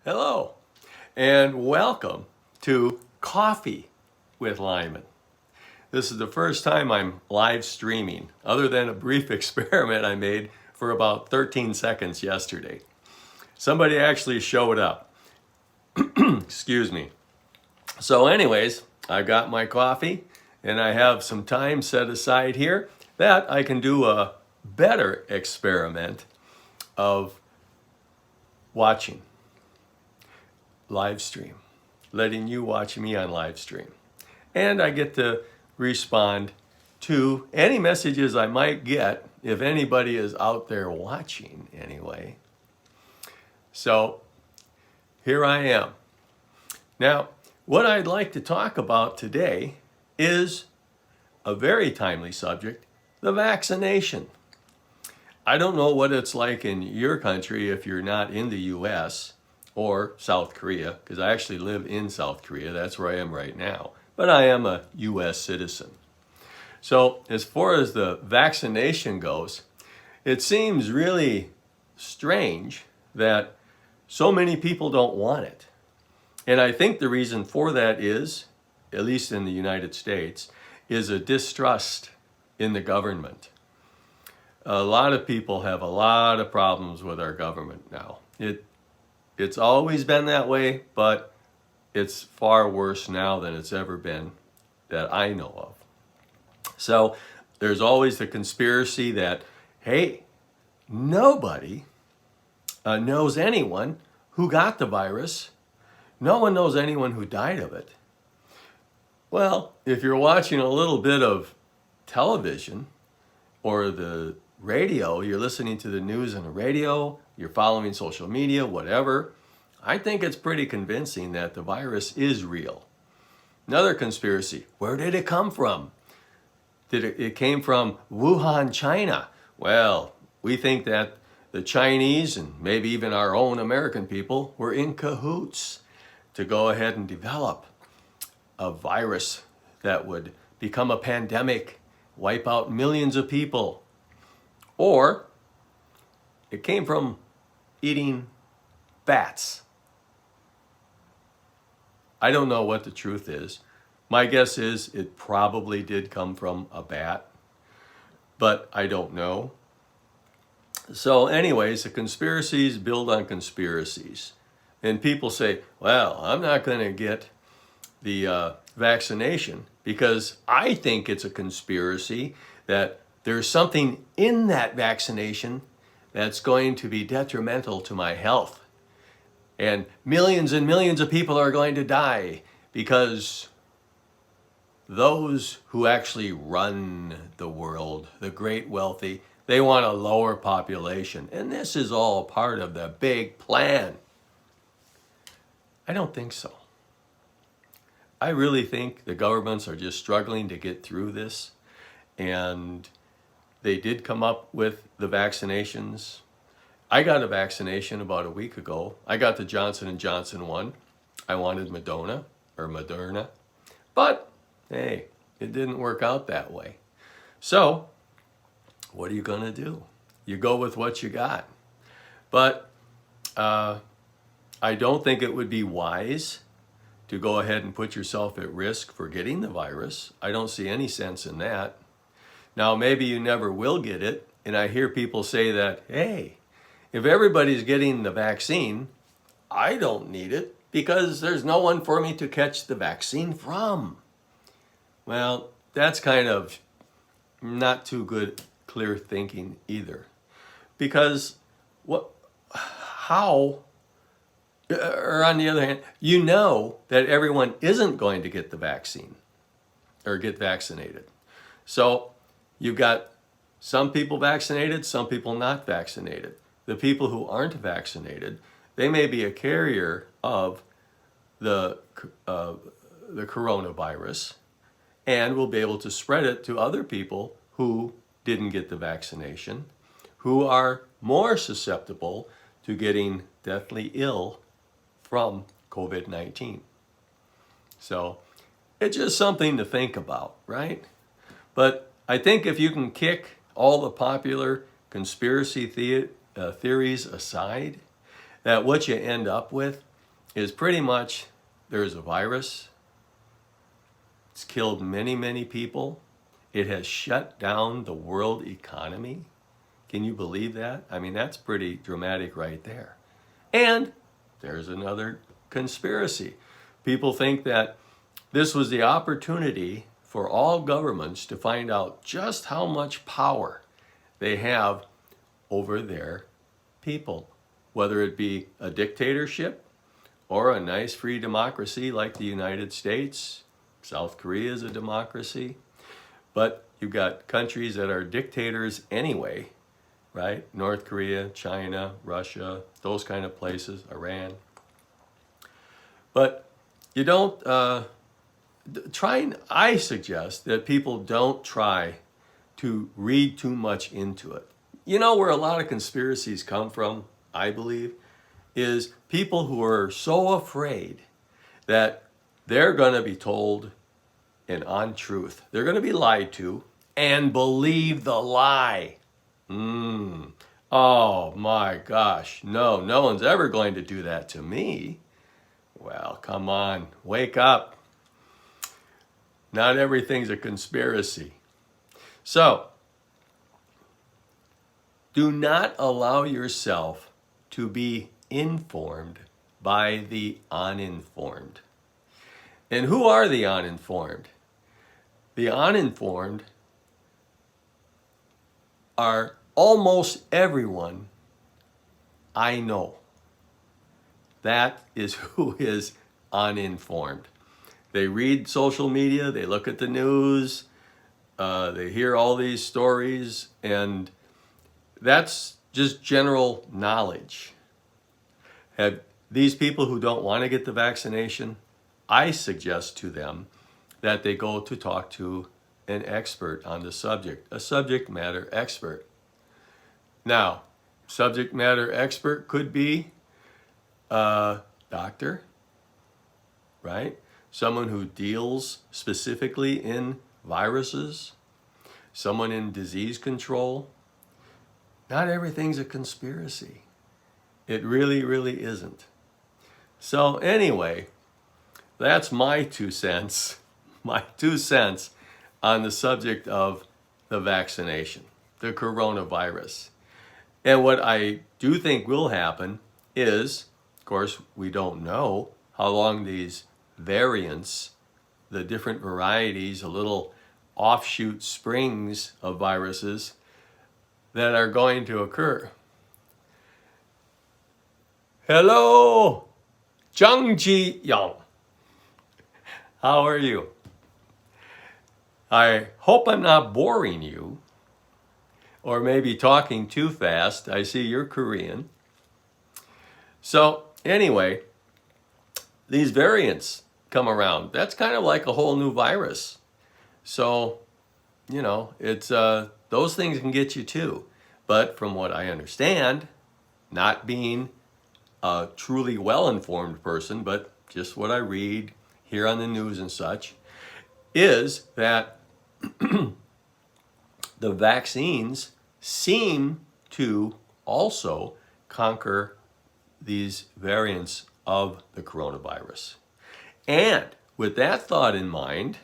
Hello, and welcome to Coffee with Lyman. This is the first time I'm live streaming, other than a brief experiment I made for about 13 seconds yesterday. Somebody actually showed up. Excuse me. So anyways, I got my coffee, and I have some time set aside here that I can do a better experiment of watching live stream, letting you watch me on live stream. And I get to respond to any messages I might get if anybody is out there watching anyway. So here I am. Now, what I'd like to talk about today is a very timely subject, the vaccination. I don't know what it's like in your country if you're not in the US or South Korea, because I actually live in South Korea. That's where I am right now. But I am a US citizen. So as far as the vaccination goes, it seems really strange that so many people don't want it. And I think the reason for that is, at least in the United States, is a distrust in the government. A lot of people have a lot of problems with our government now. It's always been that way, but it's far worse now than it's ever been that I know of. So there's always the conspiracy that, hey, nobody knows anyone who got the virus. No one knows anyone who died of it. Well, if you're watching a little bit of television or the radio, you're listening to the news on the radio, you're following social media, whatever, I think it's pretty convincing that the virus is real. Another conspiracy, where did it come from? It came from Wuhan, China. Well, we think that the Chinese and maybe even our own American people were in cahoots to go ahead and develop a virus that would become a pandemic, wipe out millions of people. Or it came from eating bats. I don't know what the truth is. My guess is it probably did come from a bat, but I don't know. So anyways, the conspiracies build on conspiracies. And people say, well, I'm not going to get the vaccination because I think it's a conspiracy that there's something in that vaccination that's going to be detrimental to my health. And millions of people are going to die because those who actually run the world, the great wealthy, they want a lower population. And this is all part of the big plan. I don't think so. I really think the governments are just struggling to get through this. And they did come up with the vaccinations. I got a vaccination about a week ago. I got the Johnson & Johnson one. I wanted Moderna. But, hey, it didn't work out that way. So, what are you going to do? You go with what you got. But I don't think it would be wise to go ahead and put yourself at risk for getting the virus. I don't see any sense in that. Now, maybe you never will get it. And I hear people say that, hey, if everybody's getting the vaccine, I don't need it because there's no one for me to catch the vaccine from. Well, that's kind of not too good, clear thinking either. Because on the other hand, you know that everyone isn't going to get the vaccine or get vaccinated. So you've got some people vaccinated, some people not vaccinated. The people who aren't vaccinated, they may be a carrier of the coronavirus and will be able to spread it to other people who didn't get the vaccination, who are more susceptible to getting deathly ill from COVID-19. So it's just something to think about, right? But I think if you can kick all the popular conspiracy theories aside, that what you end up with is pretty much there's a virus. It's killed many, many people. It has shut down the world economy. Can you believe that? I mean, that's pretty dramatic right there. And there's another conspiracy. People think that this was the opportunity for all governments to find out just how much power they have over their people, whether it be a dictatorship or a nice free democracy like the United States. South Korea is a democracy. But you've got countries that are dictators anyway, right? North Korea, China, Russia, those kind of places, Iran. But you don't I suggest that people don't try to read too much into it. You know where a lot of conspiracies come from, I believe, is people who are so afraid that they're going to be told an untruth. They're going to be lied to and believe the lie. Oh my gosh, no one's ever going to do that to me. Well, come on, wake up. Not everything's a conspiracy. So, do not allow yourself to be informed by the uninformed. And who are the uninformed? The uninformed are almost everyone I know. That is who is uninformed. They read social media, they look at the news, they hear all these stories, and that's just general knowledge. Have these people who don't want to get the vaccination, I suggest to them that they go to talk to an expert on the subject, a subject matter expert. Now, subject matter expert could be a doctor, right? Someone who deals specifically in viruses, someone in disease control. Not everything's a conspiracy. It really, really isn't. So anyway, that's my 2 cents, on the subject of the vaccination, the coronavirus. And what I do think will happen is, of course, we don't know how long these variants, the different varieties, the little offshoot springs of viruses that are going to occur. Hello, Zhang Ji Yang. How are you? I hope I'm not boring you or maybe talking too fast. I see you're Korean. So anyway, these variants come around. That's kind of like a whole new virus. So, it's those things can get you too. But from what I understand, not being a truly well-informed person, but just what I read, hear on the news and such, is that the vaccines seem to also conquer these variants of the coronavirus. And with that thought in mind,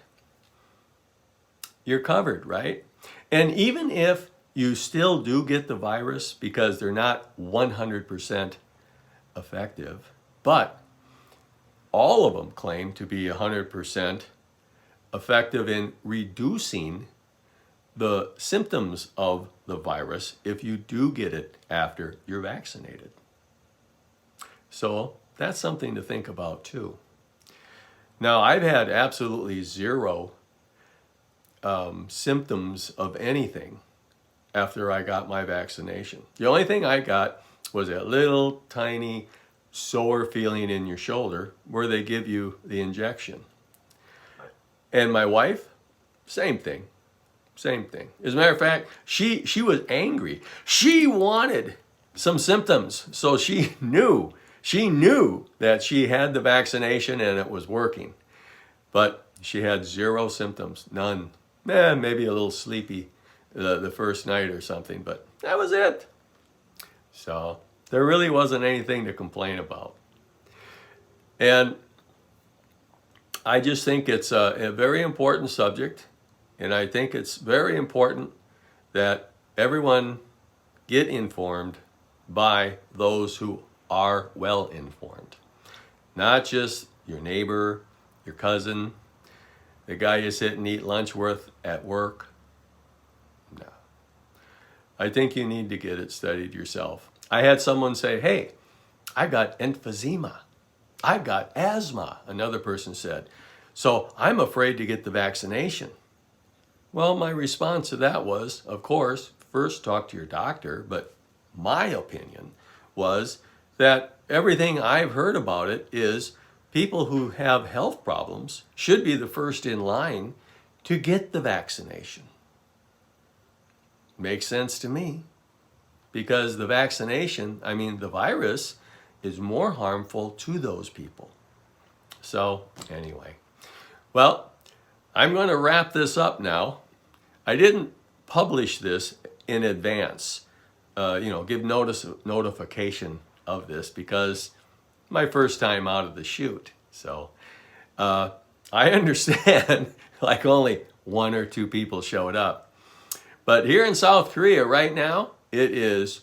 you're covered, right? And even if you still do get the virus because they're not 100% effective, but all of them claim to be 100% effective in reducing the symptoms of the virus if you do get it after you're vaccinated. So that's something to think about too. Now, I've had absolutely zero symptoms of anything after I got my vaccination. The only thing I got was a little tiny sore feeling in your shoulder where they give you the injection. And my wife, same thing. As a matter of fact, she was angry. She wanted some symptoms, so she knew that she had the vaccination and it was working. But she had zero symptoms, none. Maybe a little sleepy the first night or something, but that was it. So there really wasn't anything to complain about. And I just think it's a very important subject, and I think it's very important that everyone get informed by those who are well informed. Not just your neighbor, your cousin, the guy you sit and eat lunch with at work. No. I think you need to get it studied yourself. I had someone say, hey, I got emphysema. I got asthma, another person said. So I'm afraid to get the vaccination. Well, my response to that was, of course, first talk to your doctor, but my opinion was that everything I've heard about it is people who have health problems should be the first in line to get the vaccination. Makes sense to me, because the vaccination, the virus is more harmful to those people. So anyway, well, I'm going to wrap this up now. I didn't publish this in advance, give notification of this, because my first time out of the chute. So I understand like only 1 or 2 people showed up. But here in South Korea right now, it is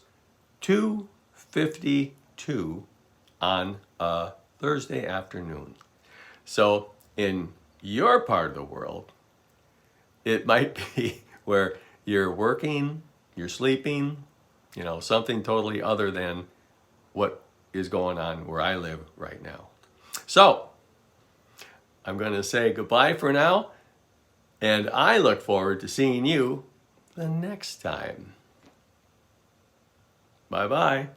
2:52 on a Thursday afternoon. So in your part of the world, it might be where you're working, you're sleeping, something totally other than what is going on where I live right now. So I'm going to say goodbye for now, and I look forward to seeing you the next time. Bye-bye.